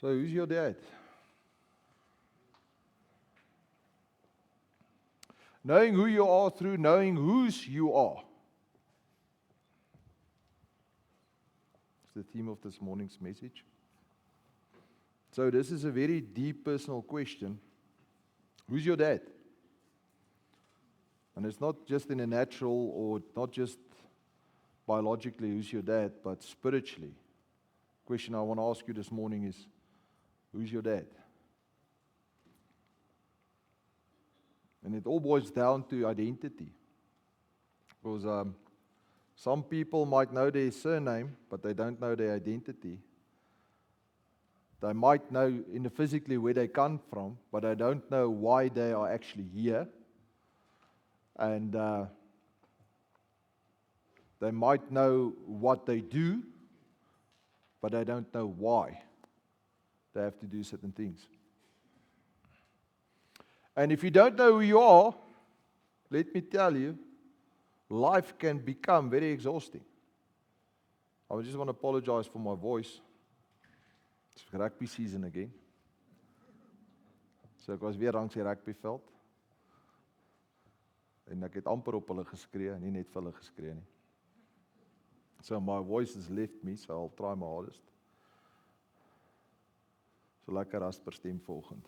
So who's your dad? Knowing who you are through knowing whose you are. It's the theme of this morning's message. So this is a very deep personal question. Who's your dad? And it's not just in a natural or not just biologically who's your dad, but spiritually. The question I want to ask you this morning is, who's your dad? And it all boils down to identity. Because some people might know their surname, but they don't know their identity. They might know physically where they come from, but they don't know why they are actually here. And they might know what they do, but they don't know why they have to do certain things. And if you don't know who you are, let me tell you, life can become very exhausting. I just want to apologize for my voice. It's rugby season again. So ek was weer langs die rugbyveld. En ek het amper op hulle geskree, nie net vir hulle geskree nie. So my voice has left me, so I'll try my hardest. So lekker rasper stem vanoggend.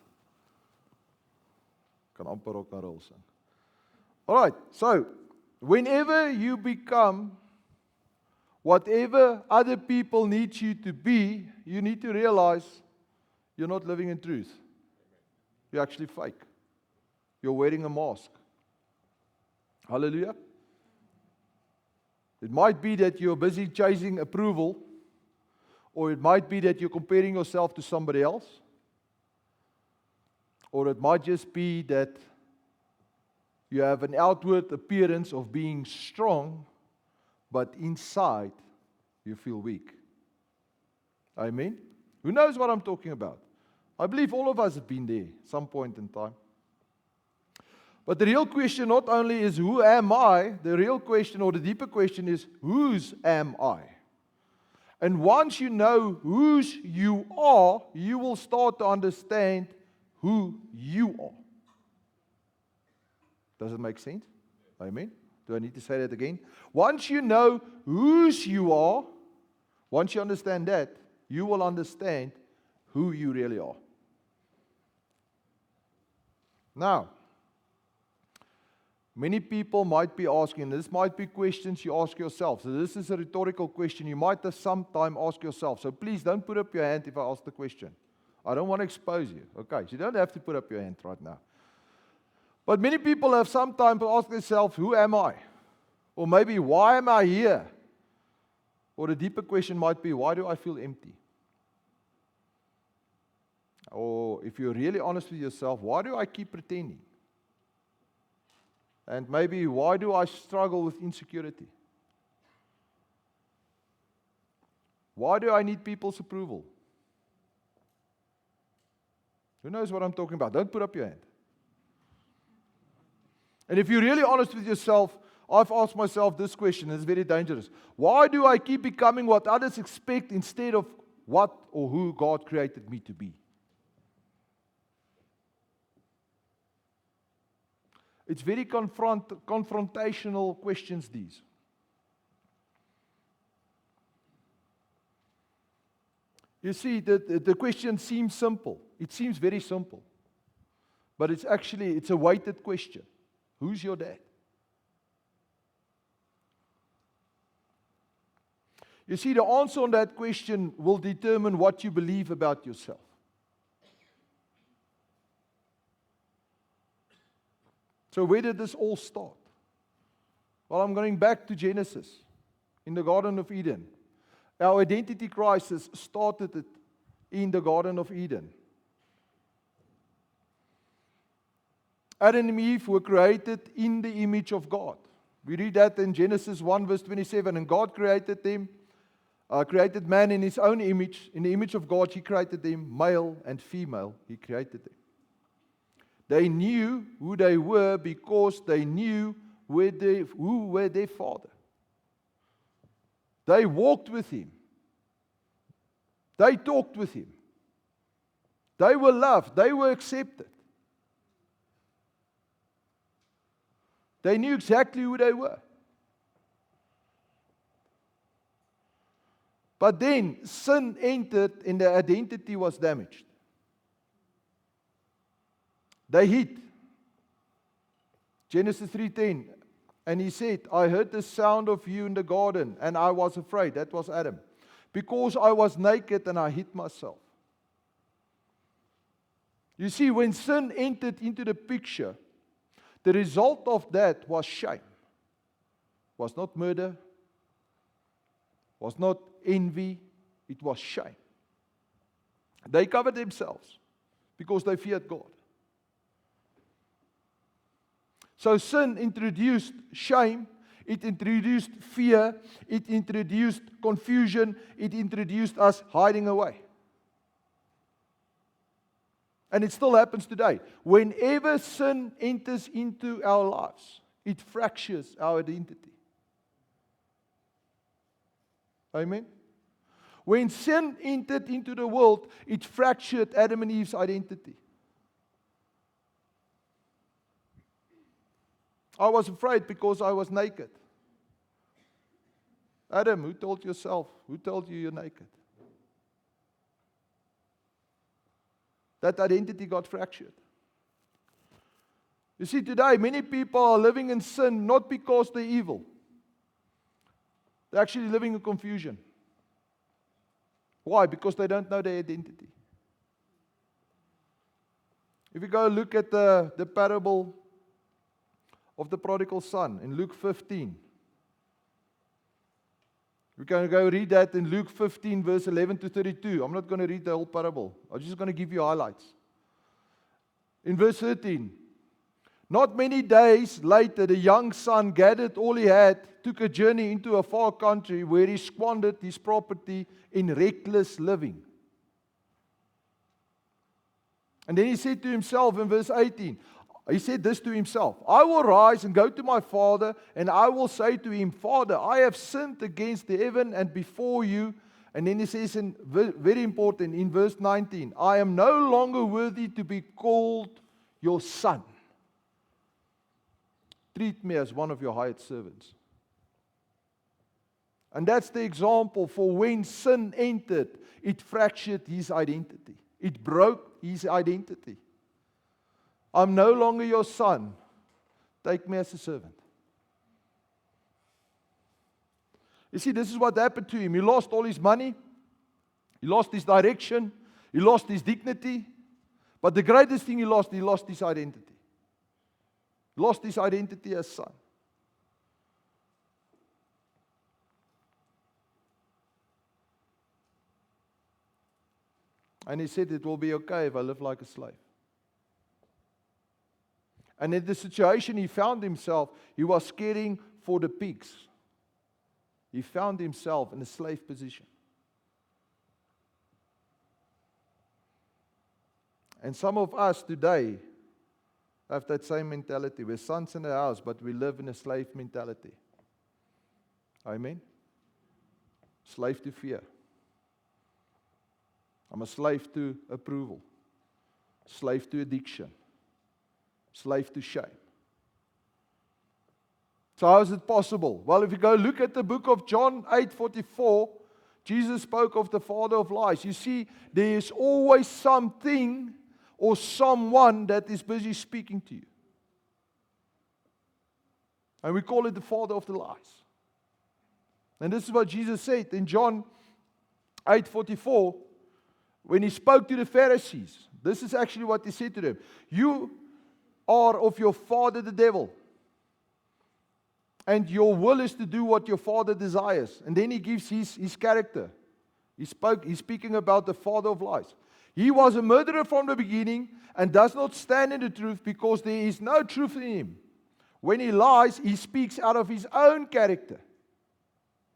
Kan amper ook na rol sing. Alright, so whenever you become whatever other people need you to be, you need to realize you're not living in truth. You're actually fake. You're wearing a mask. Hallelujah. It might be that you're busy chasing approval, or it might be that you're comparing yourself to somebody else, or it might just be that you have an outward appearance of being strong, but inside you feel weak. Amen? Who knows what I'm talking about? I believe all of us have been there at some point in time. But the real question not only is who am I, the real question or the deeper question is whose am I? And once you know whose you are, you will start to understand who you are. Does it make sense? Amen? Do I need to say that again? Once you know whose you are, once you understand that, you will understand who you really are. Now, many people might be asking, this might be questions you ask yourself. So this is a rhetorical question you might have sometime ask yourself. So please don't put up your hand if I ask the question. I don't want to expose you. Okay, so you don't have to put up your hand right now. But many people have sometimes asked themselves, who am I? Or maybe, why am I here? Or the deeper question might be, why do I feel empty? Or if you're really honest with yourself, why do I keep pretending? And maybe, why do I struggle with insecurity? Why do I need people's approval? Who knows what I'm talking about? Don't put up your hand. And if you're really honest with yourself, I've asked myself this question, it's very dangerous. Why do I keep becoming what others expect instead of what or who God created me to be? It's very confrontational questions, these. You see, the question seems simple. It seems very simple. But it's a weighted question. Who's your dad? You see, the answer on that question will determine what you believe about yourself. So where did this all start? Well, I'm going back to Genesis, in the Garden of Eden. Our identity crisis started it in the Garden of Eden. Adam and Eve were created in the image of God. We read that in Genesis 1 verse 27. And God created them, created man in His own image. In the image of God He created them, male and female He created them. They knew who they were because they knew who were their father. They walked with Him. They talked with Him. They were loved. They were accepted. They knew exactly who they were. But then sin entered and their identity was damaged. They hid. Genesis 3:10. And he said, I heard the sound of you in the garden, and I was afraid. That was Adam. Because I was naked and I hid myself. You see, when sin entered into the picture, the result of that was shame. Was not murder. Was not envy. It was shame. They covered themselves because they feared God. So sin introduced shame, it introduced fear, it introduced confusion, it introduced us hiding away. And it still happens today. Whenever sin enters into our lives, it fractures our identity. Amen? When sin entered into the world, it fractured Adam and Eve's identity. I was afraid because I was naked. Adam, who told yourself? Who told you you're naked? That identity got fractured. You see, today, many people are living in sin not because they're evil. They're actually living in confusion. Why? Because they don't know their identity. If you go look at the parable of the prodigal son in Luke 15. We're going to go read that in Luke 15, verse 11 to 32. I'm not going to read the whole parable. I'm just going to give you highlights. In verse 13, not many days later, the young son gathered all he had, took a journey into a far country where he squandered his property in reckless living. And then he said to himself in verse 18, he said this to himself, I will rise and go to my father, and I will say to him, Father, I have sinned against the heaven and before you. And then he says, very important, in verse 19, I am no longer worthy to be called your son. Treat me as one of your hired servants. And that's the example for when sin entered, it fractured his identity. It broke his identity. I'm no longer your son. Take me as a servant. You see, this is what happened to him. He lost all his money. He lost his direction. He lost his dignity. But the greatest thing he lost his identity. He lost his identity as son. And he said, it will be okay if I live like a slave. And in the situation he found himself, he was caring for the pigs. He found himself in a slave position. And some of us today have that same mentality. We're sons in the house, but we live in a slave mentality. Amen? Slave to fear. I'm a slave to approval. Slave to addiction. Slave to shame. So how is it possible? Well, if you go look at the book of John 8:44, Jesus spoke of the father of lies. You see, there is always something or someone that is busy speaking to you. And we call it the father of the lies. And this is what Jesus said in John 8:44, when he spoke to the Pharisees. This is actually what he said to them. You are of your father the devil, and your will is to do what your father desires. And then he gives his character. He's speaking about the father of lies. He was a murderer from the beginning and does not stand in the truth because there is no truth in him. When he lies, he speaks out of his own character.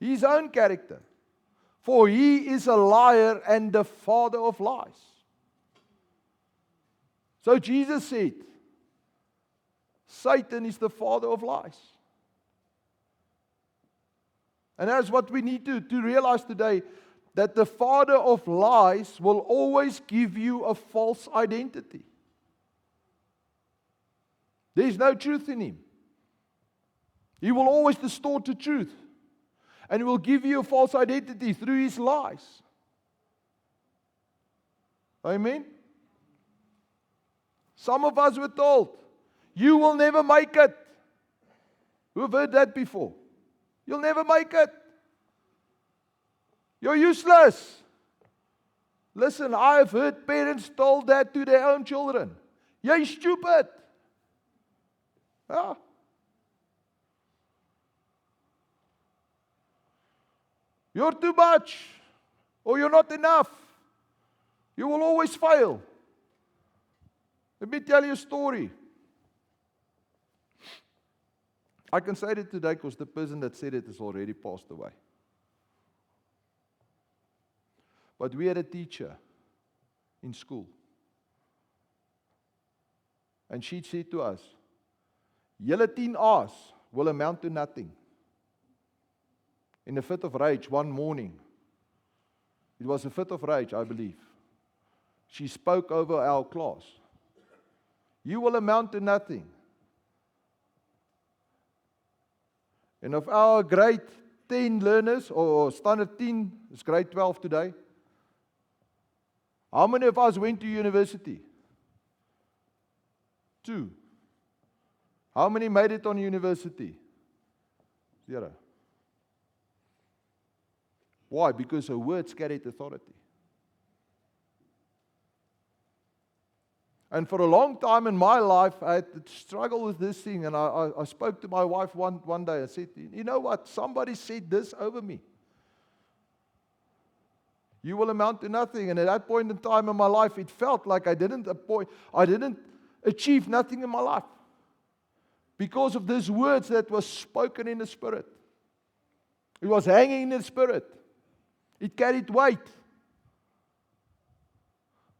His own character. For he is a liar and the father of lies. So Jesus said, Satan is the father of lies. And that's what we need to realize today. that the father of lies will always give you a false identity. There's no truth in him. He will always distort the truth. And he will give you a false identity through his lies. Amen? Some of us were told, you will never make it. Who've heard that before? You'll never make it. You're useless. Listen, I have heard parents told that to their own children. You're stupid. Yeah. You're too much. Or you're not enough. You will always fail. Let me tell you a story. I can say it today because the person that said it has already passed away. But we had a teacher in school. And she said to us, "Julle 10 A's will amount to nothing." In a fit of rage one morning, it was a fit of rage, I believe, she spoke over our class. You will amount to nothing. And of our grade 10 learners, or standard 10, it's grade 12 today, how many of us went to university? 2. How many made it on university? 0. Why? Because her words carried authority. And for a long time in my life, I had to struggle with this thing. And I spoke to my wife one day. I said, you know what? Somebody said this over me. You will amount to nothing. And at that point in time in my life, it felt like I didn't achieve nothing in my life. Because of these words that was spoken in the Spirit. It was hanging in the Spirit. It carried weight.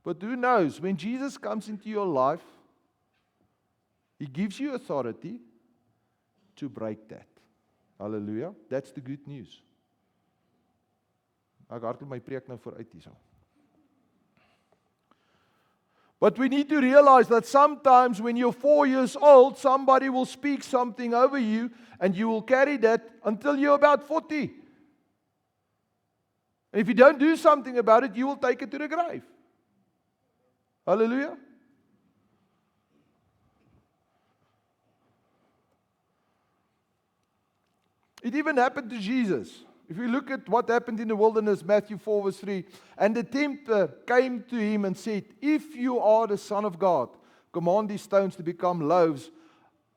But who knows, when Jesus comes into your life, He gives you authority to break that. Hallelujah. That's the good news. Ek hardloop my preek nou vooruit hierso. But we need to realize that sometimes when you're 4 years old, somebody will speak something over you, and you will carry that until you're about 40. And if you don't do something about it, you will take it to the grave. Hallelujah. It even happened to Jesus. If we look at what happened in the wilderness, Matthew 4 verse 3, and the tempter came to him and said, if you are the Son of God, command these stones to become loaves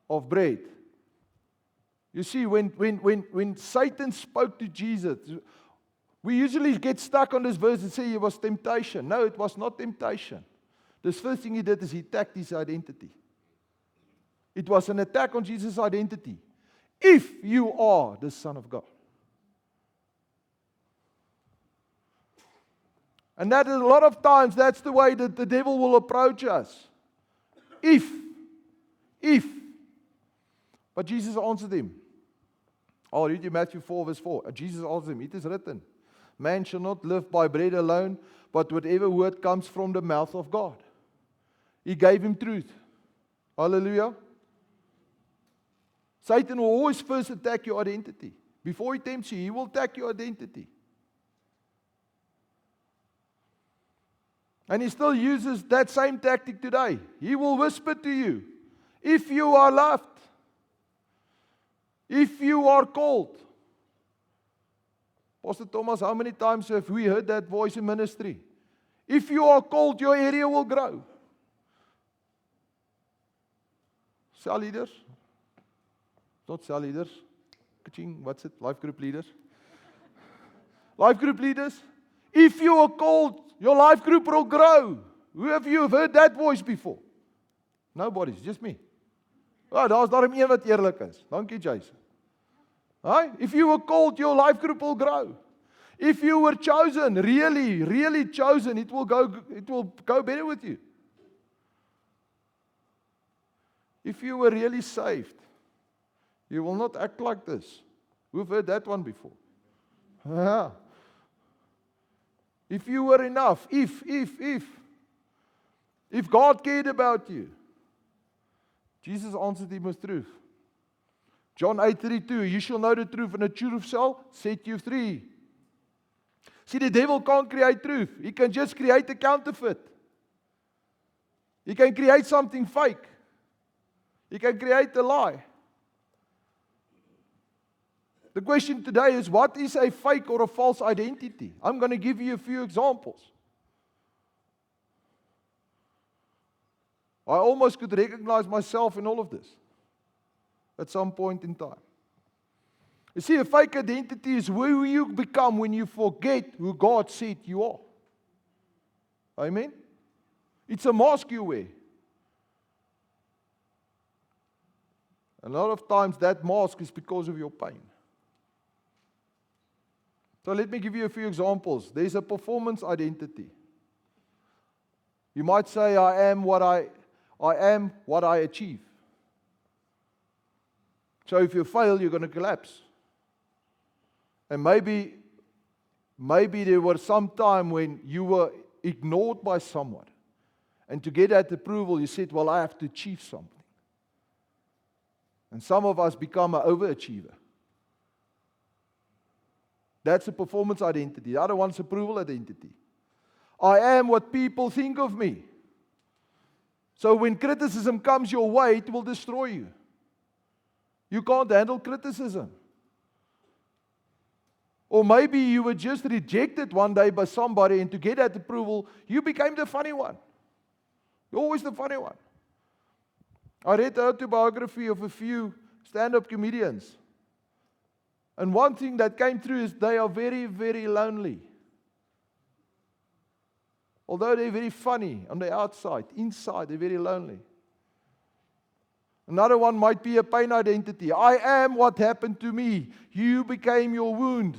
of bread. You see, when Satan spoke to Jesus, we usually get stuck on this verse and say it was temptation. No, it was not temptation. The first thing he did is he attacked his identity. It was an attack on Jesus' identity. If you are the Son of God. And that is a lot of times, that's the way that the devil will approach us. If. But Jesus answered him. I'll read you Matthew 4 verse 4. Jesus answered him, it is written, man shall not live by bread alone, but whatever word comes from the mouth of God. He gave him truth. Hallelujah. Satan will always first attack your identity. Before he tempts you, he will attack your identity. And he still uses that same tactic today. He will whisper to you, if you are loved, if you are called. Pastor Thomas, how many times have we heard that voice in ministry? If you are called, your area will grow. Cell leaders? Not cell leaders. What's it? Life group leaders. Life group leaders. If you are called, your life group will grow. Who of you have heard that voice before? Nobody, it's just me. Daar's daarom een wat eerlik is. Dankie, Jason. Right? If you were called, your life group will grow. If you were chosen, really chosen, it will go better with you. If you were really saved, you will not act like this. Who've heard that one before? Yeah. If you were enough, if God cared about you. Jesus answered him with truth. John 8:32, you shall know the truth, and the truth shall set you free. See, the devil can't create truth. He can just create a counterfeit. He can create something fake. He can create a lie. The question today is, what is a fake or a false identity? I'm going to give you a few examples. I almost could recognize myself in all of this at some point in time. You see, a fake identity is who you become when you forget who God said you are. Amen? It's a mask you wear. A lot of times that mask is because of your pain. So let me give you a few examples. There's a performance identity. You might say, I am what I achieve. So if you fail, you're going to collapse. And maybe there was some time when you were ignored by someone. And to get that approval, you said, well, I have to achieve something. And some of us become an overachiever. That's a performance identity. The other one's approval identity. I am what people think of me. So when criticism comes your way, it will destroy you. You can't handle criticism. Or maybe you were just rejected one day by somebody, and to get that approval, you became the funny one. You're always the funny one. I read the autobiography of a few stand-up comedians. And one thing that came through is they are very, very lonely. Although they're very funny on the outside, inside they're very lonely. Another one might be a pain identity. I am what happened to me. You became your wound.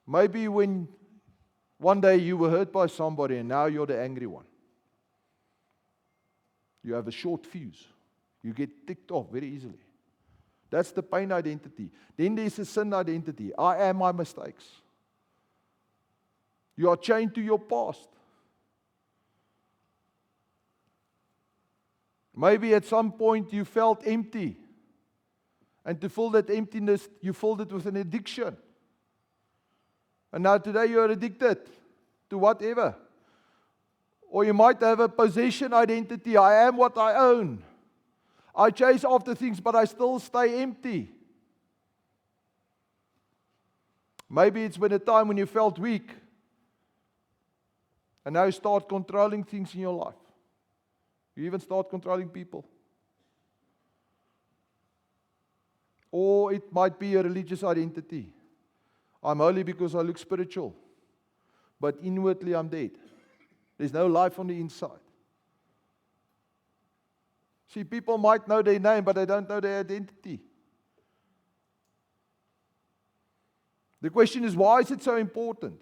Maybe when one day you were hurt by somebody and now you're the angry one. You have a short fuse. You get ticked off very easily. That's the pain identity. Then there's a sin identity. I am my mistakes. You are chained to your past. Maybe at some point you felt empty. And to fill that emptiness, you filled it with an addiction. And now today you are addicted to whatever. Or you might have a possession identity. I am what I own. I chase after things, but I still stay empty. Maybe it's been a time when you felt weak. And now you start controlling things in your life. You even start controlling people. Or it might be a religious identity. I'm holy because I look spiritual. But inwardly I'm dead. There's no life on the inside. See, people might know their name, but they don't know their identity. The question is, why is it so important?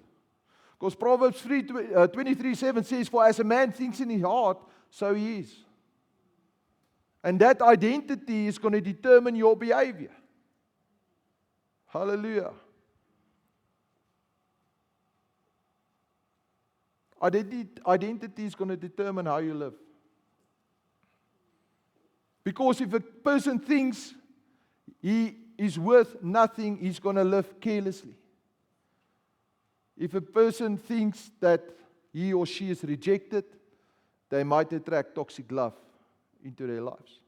Because Proverbs 23:7 says, for as a man thinks in his heart, so he is. And that identity is going to determine your behavior. Hallelujah. Identity is going to determine how you live. Because if a person thinks he is worth nothing, he's going to live carelessly. If a person thinks that he or she is rejected, they might attract toxic love into their lives.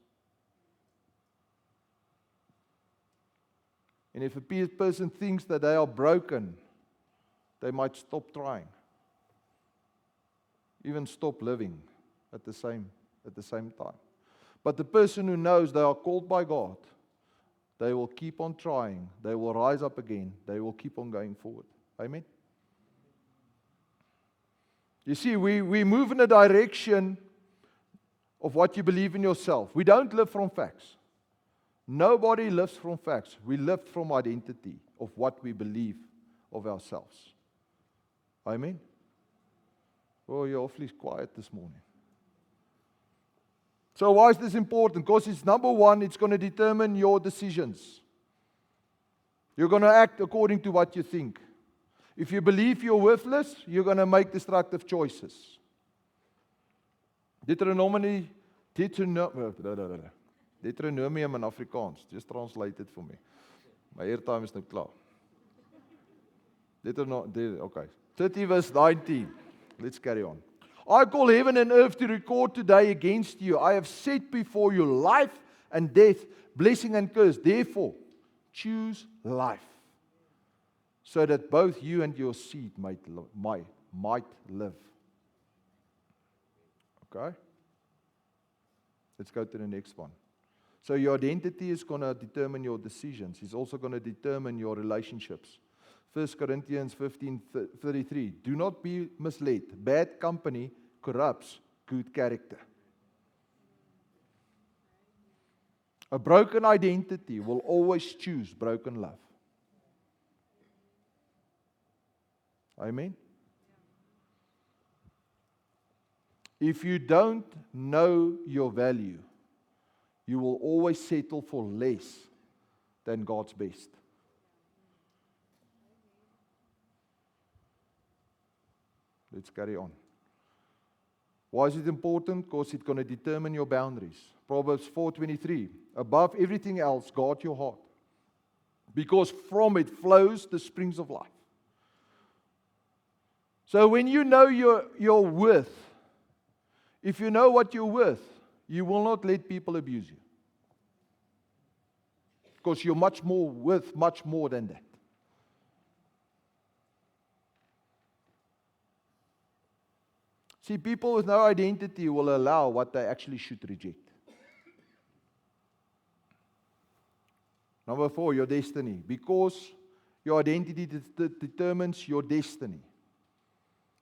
And if a person thinks that they are broken, they might stop trying. Even stop living at the same time. But the person who knows they are called by God, they will keep on trying. They will rise up again. They will keep on going forward. Amen? You see, we move in a direction of what you believe in yourself. We don't live from facts. Nobody lives from facts. We live from identity of what we believe of ourselves. Amen? Oh, you're awfully quiet this morning. So why is this important? Because it's number one, it's going to determine your decisions. You're going to act according to what you think. If you believe you're worthless, you're going to make destructive choices. Deuteronomium in Afrikaans. Just translate it for me. My airtime is nou klaar. Okay. 30 verse 19. Let's carry on. I call heaven and earth to record today against you. I have set before you life and death, blessing and curse. Therefore, choose life, so that both you and your seed might live. Okay? Let's go to the next one. So your identity is going to determine your decisions. It's also going to determine your relationships. 1 Corinthians 15:33. Do not be misled. Bad company corrupts good character. A broken identity will always choose broken love. Amen? If you don't know your value, you will always settle for less than God's best. Let's carry on. Why is it important? Because it's going to determine your boundaries. Proverbs 4:23. Above everything else, guard your heart, because from it flows the springs of life. So when you know your worth, if you know what you're worth, you will not let people abuse you. Because you're much more worth much more than that. See, people with no identity will allow what they actually should reject. Number 4, your destiny. Because your identity determines your destiny.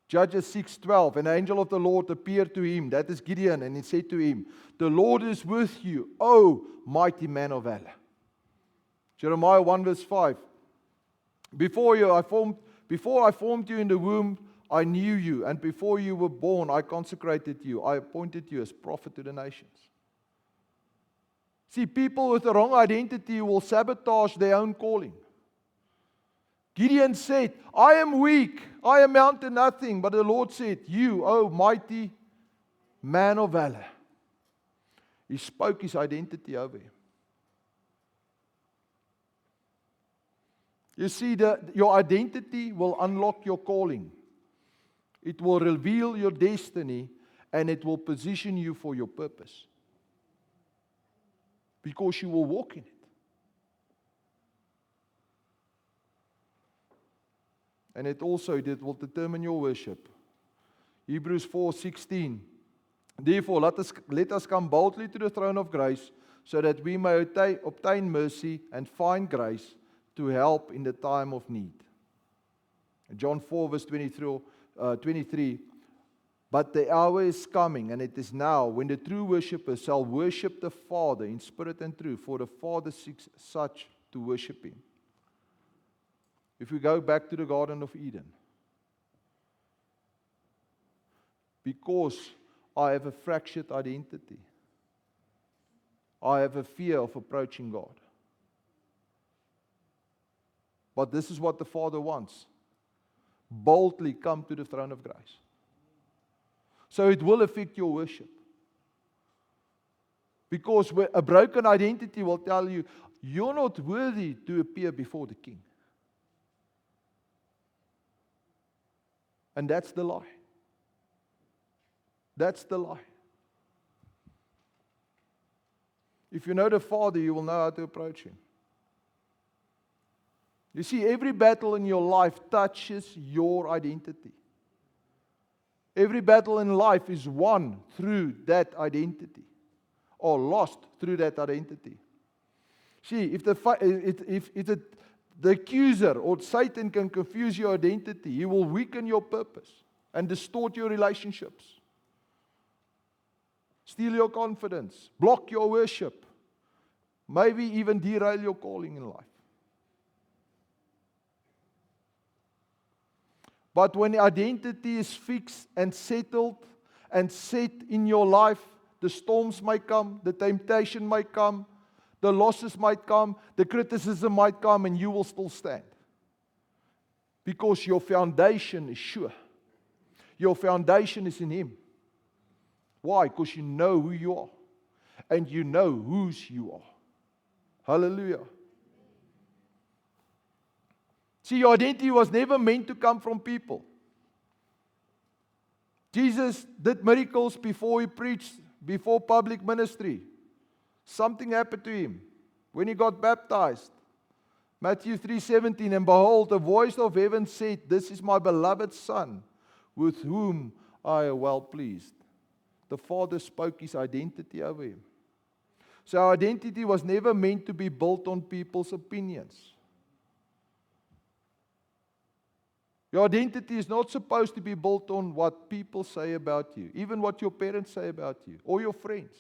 Judges 6:12, an angel of the Lord appeared to him, that is Gideon, and he said to him, the Lord is with you, O mighty man of valor. Jeremiah 1 verse 5, before I formed you in the womb, I knew you, and before you were born, I consecrated you. I appointed you as prophet to the nations. See, people with the wrong identity will sabotage their own calling. Gideon said, I am weak, I amount to nothing, but the Lord said, you, O mighty man of valor. He spoke his identity over him. You see, your identity will unlock your calling. It will reveal your destiny, and it will position you for your purpose. Because you will walk in it. And it will determine your worship. Hebrews 4:16. Therefore, let us come boldly to the throne of grace, so that we may obtain mercy and find grace to help in the time of need. John 4 verse 23. But the hour is coming, and it is now, when the true worshippers shall worship the Father in spirit and truth, for the Father seeks such to worship Him. If we go back to the Garden of Eden, because I have a fractured identity, I have a fear of approaching God. But this is what the Father wants. Boldly come to the throne of grace. So it will affect your worship. Because a broken identity will tell you, you're not worthy to appear before the King. And that's the lie. That's the lie. If you know the Father, you will know how to approach Him. You see, every battle in your life touches your identity. Every battle in life is won through that identity, or lost through that identity. See, if the accuser or Satan can confuse your identity, he will weaken your purpose and distort your relationships, steal your confidence, block your worship, maybe even derail your calling in life. But when identity is fixed and settled and set in your life, the storms might come, the temptation might come, the losses might come, the criticism might come, and you will still stand. Because your foundation is sure. Your foundation is in Him. Why? Because you know who you are. And you know whose you are. Hallelujah. See, your identity was never meant to come from people. Jesus did miracles before He preached, before public ministry. Something happened to Him when He got baptized. Matthew 3:17, and behold, a voice of heaven said, this is my beloved Son, with whom I am well pleased. The Father spoke His identity over Him. So our identity was never meant to be built on people's opinions. Your identity is not supposed to be built on what people say about you, even what your parents say about you, or your friends,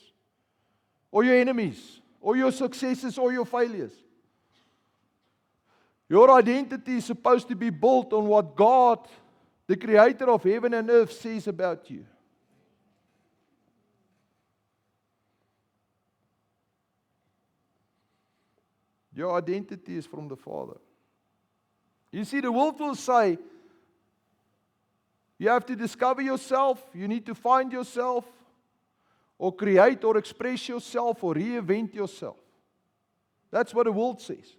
or your enemies, or your successes, or your failures. Your identity is supposed to be built on what God, the Creator of heaven and earth, says about you. Your identity is from the Father. You see, the world will say, you have to discover yourself, you need to find yourself, or create or express yourself, or reinvent yourself. That's what the world says.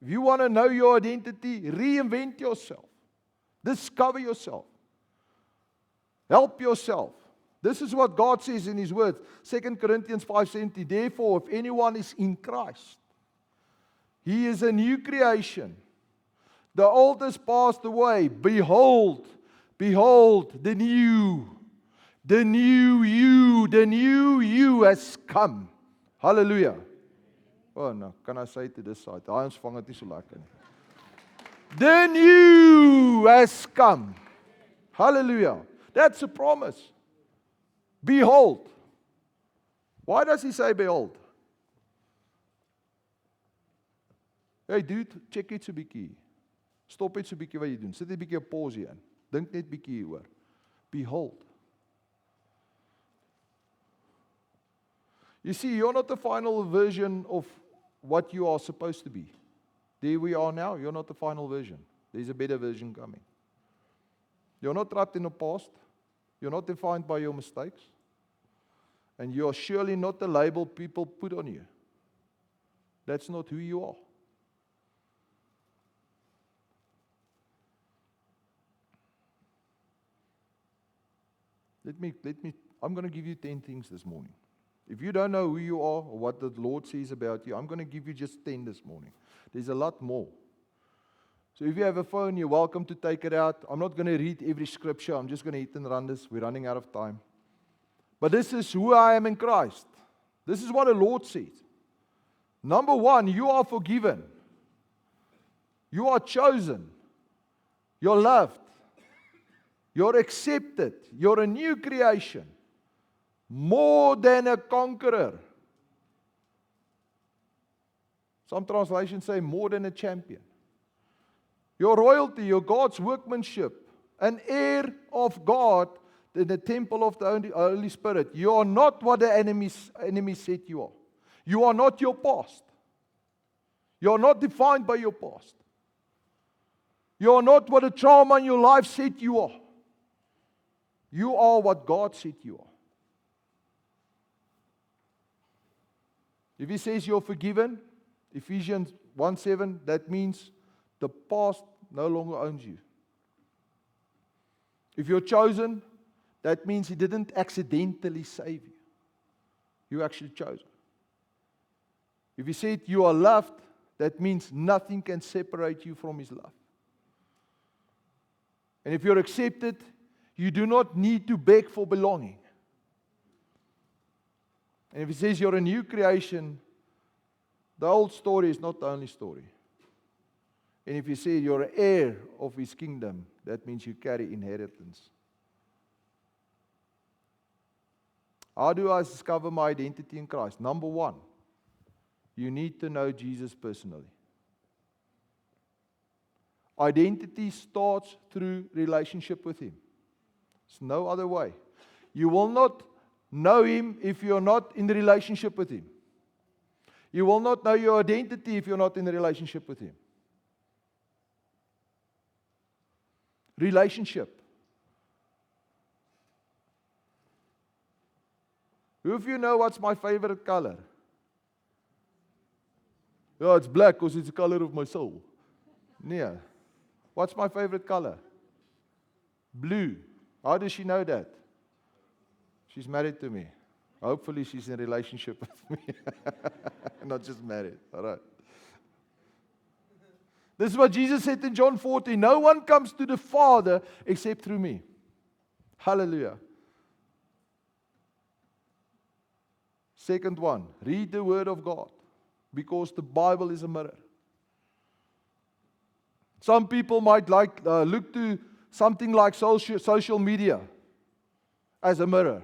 If you want to know your identity, reinvent yourself. Discover yourself. Help yourself. This is what God says in His Word. 2 Corinthians 5:17. Therefore, if anyone is in Christ, he is a new creation. The old has passed away. Behold, the new you has come. Hallelujah. Oh no, kan I say to this side? Ons vang dit nie so lekker nie. The new has come. Hallelujah. That's a promise. Behold. Why does He say behold? Hey dude, check iets 'n bietjie. Stop iets 'n bietjie wat jy doen. Sit 'n bietjie 'n pause hier in. Dink net bietjie hieroor. Behold. You see, you're not the final version of what you are supposed to be. There we are now. You're not the final version. There's a better version coming. You're not trapped in the past. You're not defined by your mistakes. And you're surely not the label people put on you. That's not who you are. I'm going to give you 10 things this morning. If you don't know who you are or what the Lord says about you, I'm going to give you just 10 this morning. There's a lot more. So if you have a phone, you're welcome to take it out. I'm not going to read every scripture. I'm just going to hit and run this. We're running out of time. But this is who I am in Christ. This is what the Lord says. Number one, you are forgiven. You are chosen. You're loved. You're accepted. You're a new creation. More than a conqueror. Some translations say more than a champion. Your royalty, your God's workmanship, an heir of God in the temple of the Holy Spirit. You are not what the enemy said you are. You are not your past. You are not defined by your past. You are not what the trauma in your life said you are. You are what God said you are. If He says you're forgiven, Ephesians 1:7, that means the past no longer owns you. If you're chosen, that means He didn't accidentally save you. You actually chosen. If He said you are loved, that means nothing can separate you from His love. And if you're accepted, you do not need to beg for belonging. And if He says you're a new creation, the old story is not the only story. And if He says you're an heir of His kingdom, that means you carry inheritance. How do I discover my identity in Christ? Number one, you need to know Jesus personally. Identity starts through relationship with Him. There's no other way. You will not know Him if you're not in the relationship with Him. You will not know your identity if you're not in the relationship with Him. Relationship. Who of you know what's my favorite color? Yeah, it's black because it's the color of my soul. Yeah. What's my favorite color? Blue. How does she know that? She's married to me. Hopefully she's in a relationship with me. Not just married. All right. This is what Jesus said in John 14. No one comes to the Father except through me. Hallelujah. Second one, read the Word of God. Because the Bible is a mirror. Some people might look to something like social media as a mirror.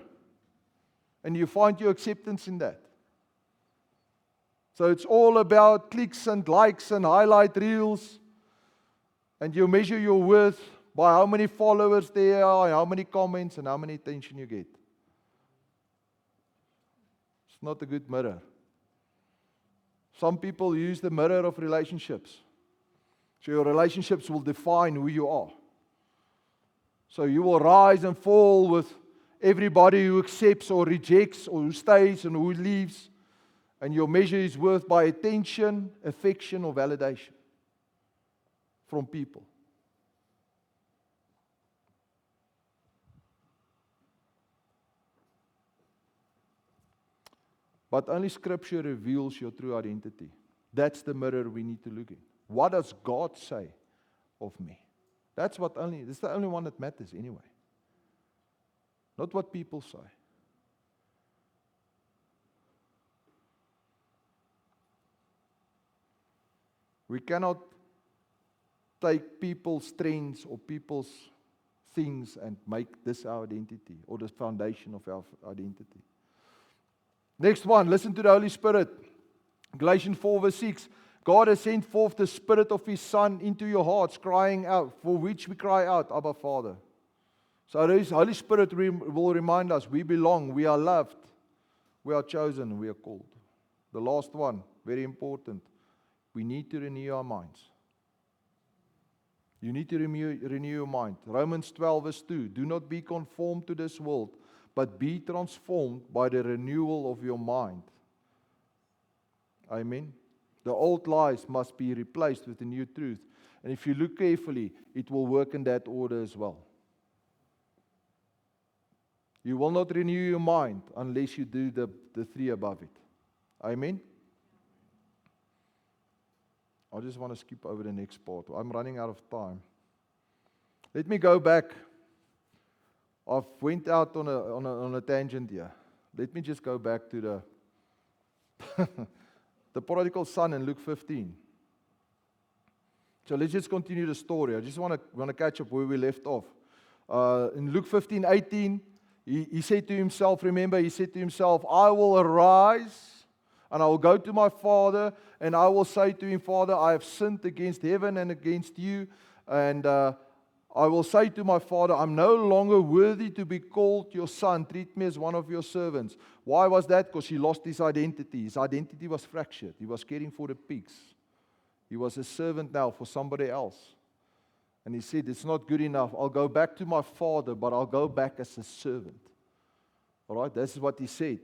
And you find your acceptance in that. So it's all about clicks and likes and highlight reels. And you measure your worth by how many followers there are, and how many comments, and how many attention you get. It's not a good mirror. Some people use the mirror of relationships. So your relationships will define who you are. So you will rise and fall with everybody who accepts or rejects, or who stays and who leaves. And your measure is worth by attention, affection, or validation from people. But only Scripture reveals your true identity. That's the mirror we need to look in. What does God say of me? That's the only one that matters anyway. Not what people say. We cannot take people's trends or people's things and make this our identity or the foundation of our identity. Next one, listen to the Holy Spirit. Galatians 4 verse 6. God has sent forth the Spirit of His Son into your hearts, crying out, for which we cry out, Abba, Father. So the Holy Spirit will remind us, we belong, we are loved, we are chosen, we are called. The last one, very important. We need to renew our minds. You need to renew your mind. Romans 12 verse 2. Do not be conformed to this world, but be transformed by the renewal of your mind. Amen. The old lies must be replaced with the new truth. And if you look carefully, it will work in that order as well. You will not renew your mind unless you do the three above it. Amen. I just want to skip over the next part. I'm running out of time. Let me go back. I've went out on a tangent here. Let me just go back to the prodigal son in Luke 15. So let's just continue the story. I just want to catch up where we left off. In Luke 15:18, he said to himself, he said to himself, I will arise and I will go to my father, and I will say to him, Father, I have sinned against heaven and against you. And I will say to my father, I'm no longer worthy to be called your son. Treat me as one of your servants. Why was that? Because he lost his identity. His identity was fractured. He was caring for the pigs. He was a servant now for somebody else. And he said, it's not good enough. I'll go back to my father, but I'll go back as a servant. All right, this is what he said.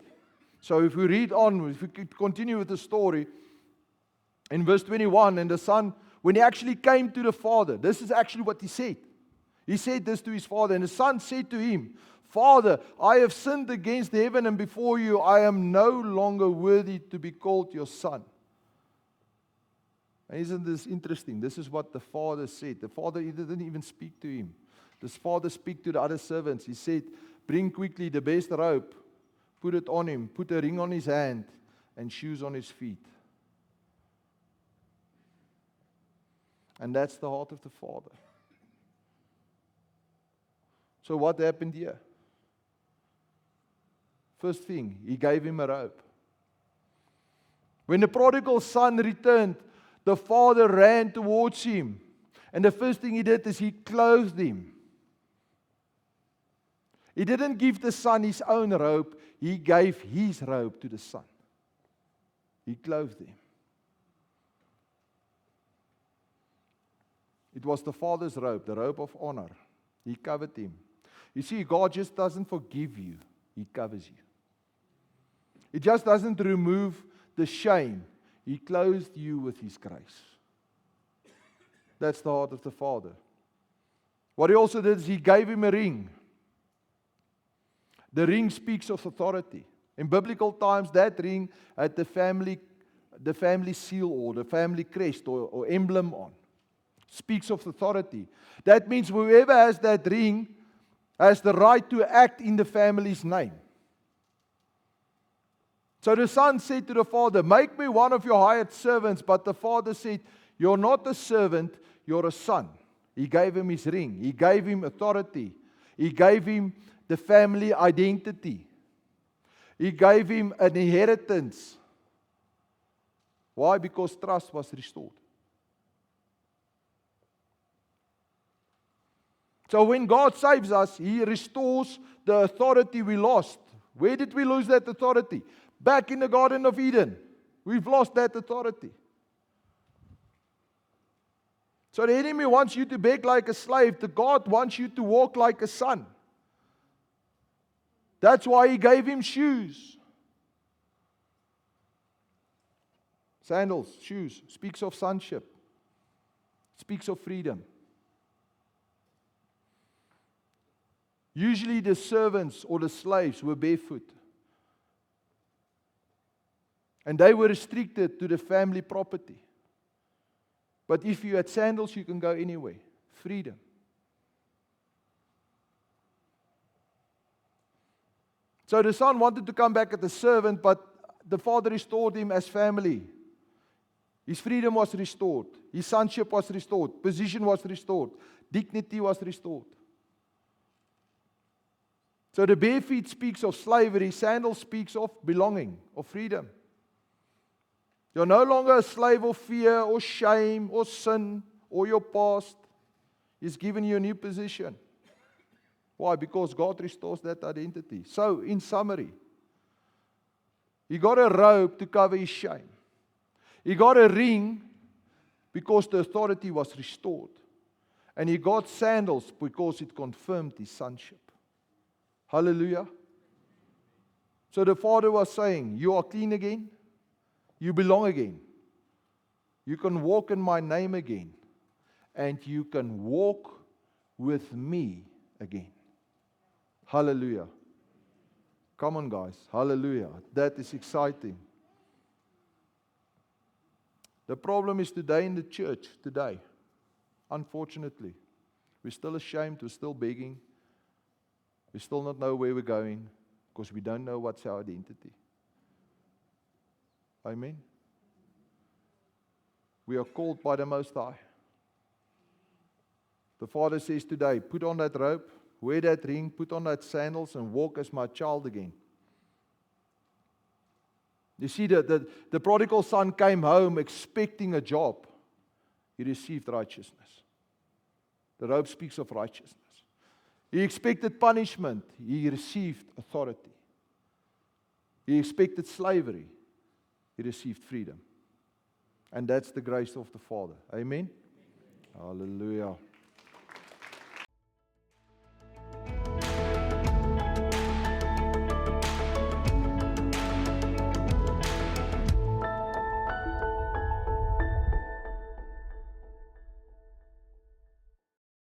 So if we read on, if we could continue with the story, in verse 21, and the son, when he actually came to the father, this is actually what he said. He said this to his father, and the son said to him, Father, I have sinned against heaven and before you. I am no longer worthy to be called your son. And isn't this interesting? This is what the father said. The father didn't even speak to him. This father spoke to the other servants. He said, bring quickly the best robe, put it on him, put a ring on his hand, and shoes on his feet. And that's the heart of the Father. So what happened here? First thing, he gave him a robe. When the prodigal son returned, the father ran towards him. And the first thing he did is he clothed him. He didn't give the son his own robe. He gave his robe to the son. He clothed him. It was the father's robe, the robe of honor. He covered him. You see, God just doesn't forgive you. He covers you. He just doesn't remove the shame. He clothed you with His grace. That's the heart of the Father. What He also did is He gave him a ring. The ring speaks of authority. In biblical times, that ring had the family seal or the family crest or emblem on. Speaks of authority. That means whoever has that ring has the right to act in the family's name. So the son said to the father, make me one of your hired servants. But the father said, you're not a servant, you're a son. He gave him his ring. He gave him authority. He gave him the family identity. He gave him an inheritance. Why? Because trust was restored. So when God saves us, He restores the authority we lost. Where did we lose that authority? Back in the Garden of Eden. We've lost that authority. So the enemy wants you to beg like a slave. The God wants you to walk like a son. That's why He gave him shoes. Sandals, shoes, speaks of sonship. Speaks of freedom. Usually the servants or the slaves were barefoot. And they were restricted to the family property. But if you had sandals, you can go anywhere. Freedom. So the son wanted to come back as a servant, but the father restored him as family. His freedom was restored. His sonship was restored. Position was restored. Dignity was restored. So the bare feet speaks of slavery. Sandals speaks of belonging, of freedom. You're no longer a slave of fear or shame or sin or your past. He's given you a new position. Why? Because God restores that identity. So, in summary, he got a robe to cover his shame. He got a ring because the authority was restored. And he got sandals because it confirmed his sonship. Hallelujah. So the father was saying, you are clean again. You belong again. You can walk in my name again. And you can walk with me again. Hallelujah. Come on, guys. Hallelujah. That is exciting. The problem is today in the church, today, unfortunately, we're still ashamed, we're still begging, we still not know where we're going, because we don't know what's our identity. Amen? We are called by the Most High. The Father says today, put on that robe, wear that ring, put on that sandals, and walk as my child again. You see, the prodigal son came home expecting a job. He received righteousness. The robe speaks of righteousness. He expected punishment. He received authority. He expected slavery. He received freedom. And that's the grace of the Father. Amen? Hallelujah.